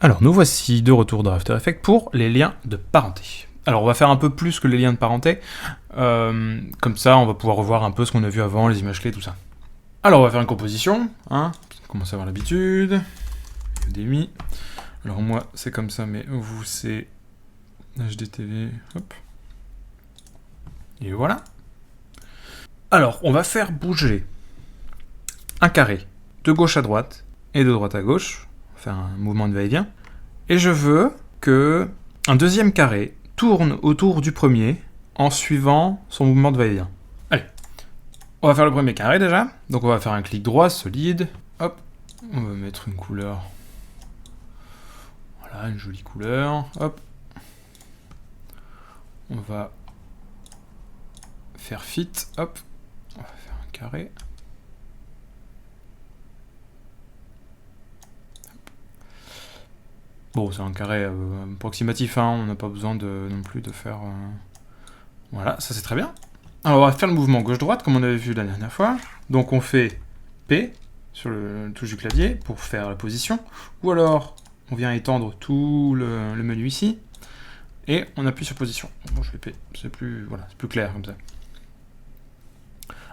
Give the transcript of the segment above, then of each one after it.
Alors nous voici de retour dans After Effects pour les liens de parenté. Alors on va faire un peu plus que les liens de parenté, comme ça on va pouvoir revoir un peu ce qu'on a vu avant, les images clés, tout ça. Alors on va faire une composition, hein, on commence à avoir l'habitude, Udemy. Alors moi c'est comme ça, mais vous c'est HDTV, hop. Et voilà. Alors on va faire bouger un carré de gauche à droite et de droite à gauche, faire un mouvement de va-et-vient, et je veux que un deuxième carré tourne autour du premier en suivant son mouvement de va-et-vient. Allez, on va faire le premier carré déjà, donc on va faire un clic droit solide, hop, on va mettre une couleur, voilà, une jolie couleur, hop, on va faire fit, hop, on va faire un carré. Bon, c'est un carré approximatif, hein, on n'a pas besoin non plus de faire... Voilà, ça c'est très bien. Alors on va faire le mouvement gauche-droite, comme on avait vu la dernière fois. Donc on fait P sur le touche du clavier pour faire la position. Ou alors, on vient étendre tout le menu ici. Et on appuie sur position. Bon, je fais P, c'est plus, voilà, c'est plus clair comme ça.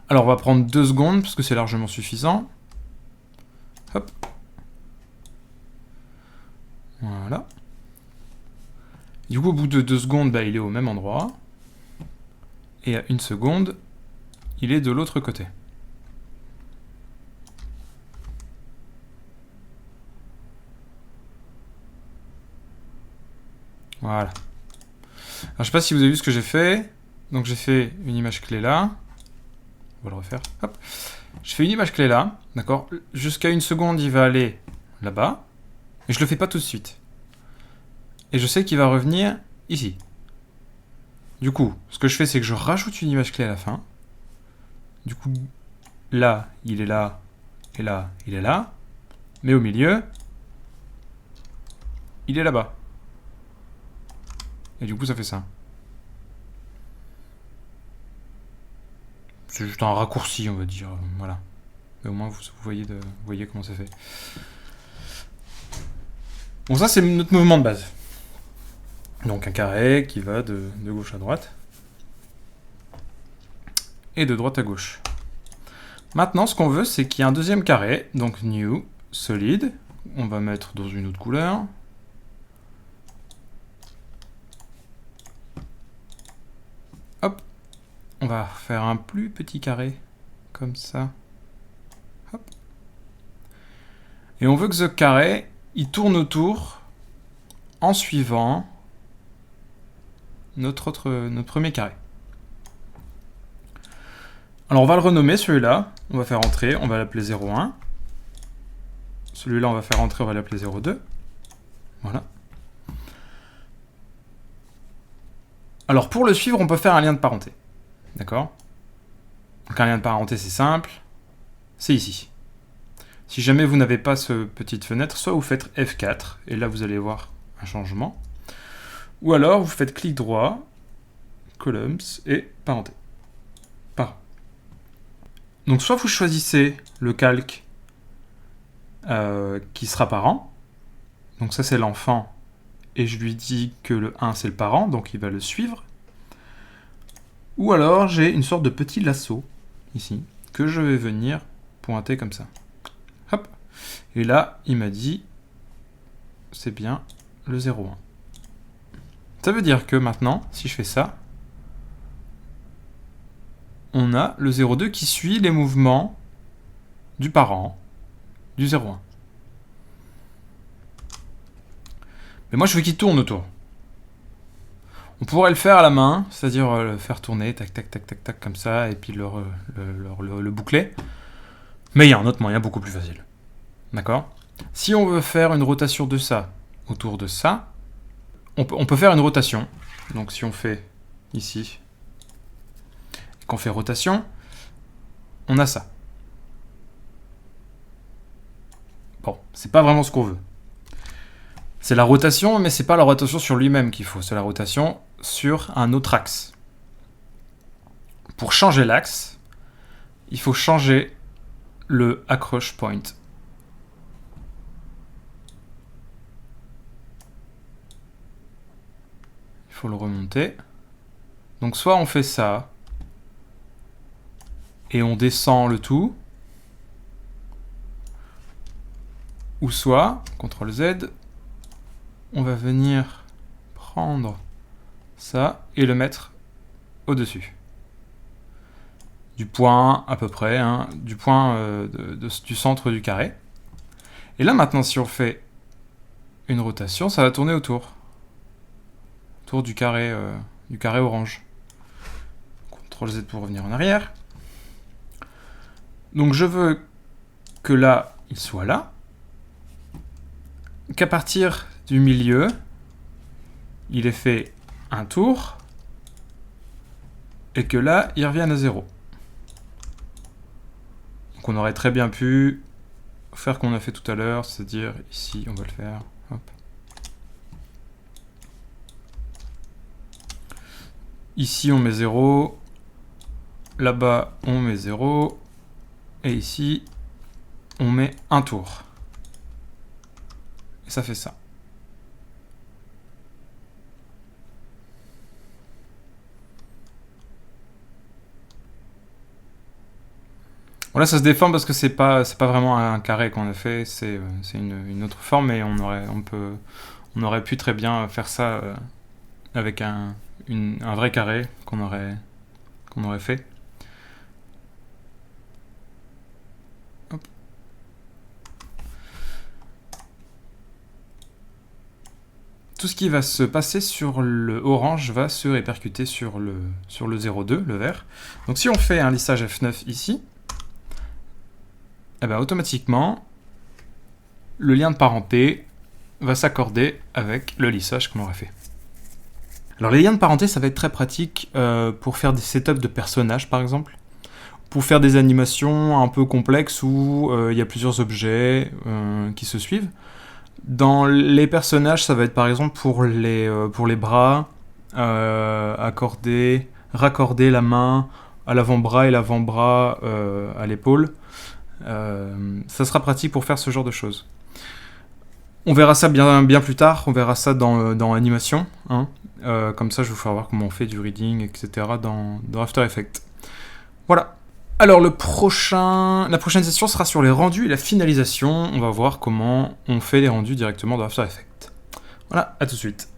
Alors on va prendre 2 secondes, parce que c'est largement suffisant. Hop. Voilà. Du coup, au bout de 2 secondes, bah, il est au même endroit. Et à 1 seconde, il est de l'autre côté. Voilà. Alors, je sais pas si vous avez vu ce que j'ai fait. Donc, j'ai fait une image clé là. On va le refaire. Hop. Je fais une image clé là. D'accord. Jusqu'à 1 seconde, il va aller là-bas. Et je le fais pas tout de suite. Et je sais qu'il va revenir ici. Du coup, ce que je fais, c'est que je rajoute une image clé à la fin. Du coup, là, il est là. Et là, il est là. Mais au milieu, il est là-bas. Et du coup, ça fait ça. C'est juste un raccourci, on va dire. Voilà. Mais au moins, vous voyez comment ça fait. Bon, ça, c'est notre mouvement de base. Donc, un carré qui va de gauche à droite. Et de droite à gauche. Maintenant, ce qu'on veut, c'est qu'il y ait un deuxième carré. Donc, new, solide. On va mettre dans une autre couleur. Hop. On va faire un plus petit carré. Comme ça. Hop. Et on veut que ce carré, il tourne autour en suivant notre premier carré. Alors on va le renommer celui-là, on va faire entrer, on va l'appeler 01. Celui-là on va faire entrer, on va l'appeler 02. Voilà. Alors pour le suivre, on peut faire un lien de parenté. D'accord? Donc un lien de parenté c'est simple, c'est ici. Si jamais vous n'avez pas cette petite fenêtre, soit vous faites F4, et là vous allez voir un changement. Ou alors vous faites clic droit, columns et parenté. Parent. Donc soit vous choisissez le calque qui sera parent. Donc ça c'est l'enfant. Et je lui dis que le 1 c'est le parent, donc il va le suivre. Ou alors j'ai une sorte de petit lasso, ici, que je vais venir pointer comme ça. Hop. Et là, il m'a dit, c'est bien le 01. Ça veut dire que maintenant, si je fais ça, on a le 02 qui suit les mouvements du parent, du 01. Mais moi, je veux qu'il tourne autour. On pourrait le faire à la main, c'est-à-dire le faire tourner, tac, tac, tac, tac, tac, comme ça, et puis le boucler. Mais il y a un autre moyen beaucoup plus facile. D'accord? Si on veut faire une rotation de ça autour de ça, on peut faire une rotation. Donc si on fait ici, et qu'on fait rotation, on a ça. Bon, c'est pas vraiment ce qu'on veut. C'est la rotation, mais c'est pas la rotation sur lui-même qu'il faut, c'est la rotation sur un autre axe. Pour changer l'axe, il faut changer le accroche point. faut le remonter. Donc soit on fait ça, et on descend le tout, ou soit, CTRL Z, on va venir prendre ça et le mettre au-dessus. Du point à peu près, hein, du point du centre du carré. Et là maintenant, si on fait une rotation, ça va tourner autour du carré orange. CTRL Z pour revenir en arrière. Donc je veux que là, il soit là. Qu'à partir du milieu, il ait fait un tour. Et que là, il revienne à 0. Donc on aurait très bien pu faire qu'on a fait tout à l'heure, c'est-à-dire ici, on va le faire. Hop. Ici, on met 0. Là-bas, on met 0. Et ici, on met un tour. Et ça fait ça. Bon, là, ça se déforme parce que c'est pas vraiment un carré qu'on a fait, c'est une autre forme, mais on aurait pu très bien faire ça avec un vrai carré qu'on aurait fait. Hop. Tout ce qui va se passer sur le orange va se répercuter sur le 0,2, le vert. Donc si on fait un lissage F9 ici, eh ben, automatiquement, le lien de parenté va s'accorder avec le lissage qu'on aurait fait. Alors les liens de parenté, ça va être très pratique pour faire des setups de personnages, par exemple, pour faire des animations un peu complexes où il y a plusieurs objets qui se suivent. Dans les personnages, ça va être par exemple pour les bras, raccorder la main à l'avant-bras et l'avant-bras à l'épaule. Ça sera pratique pour faire ce genre de choses. On verra ça bien plus tard, on verra ça dans animation. Hein. Comme ça, je vais vous faire voir comment on fait du reading, etc. dans After Effects. Voilà. Alors, la prochaine session sera sur les rendus et la finalisation. On va voir comment on fait les rendus directement dans After Effects. Voilà, à tout de suite.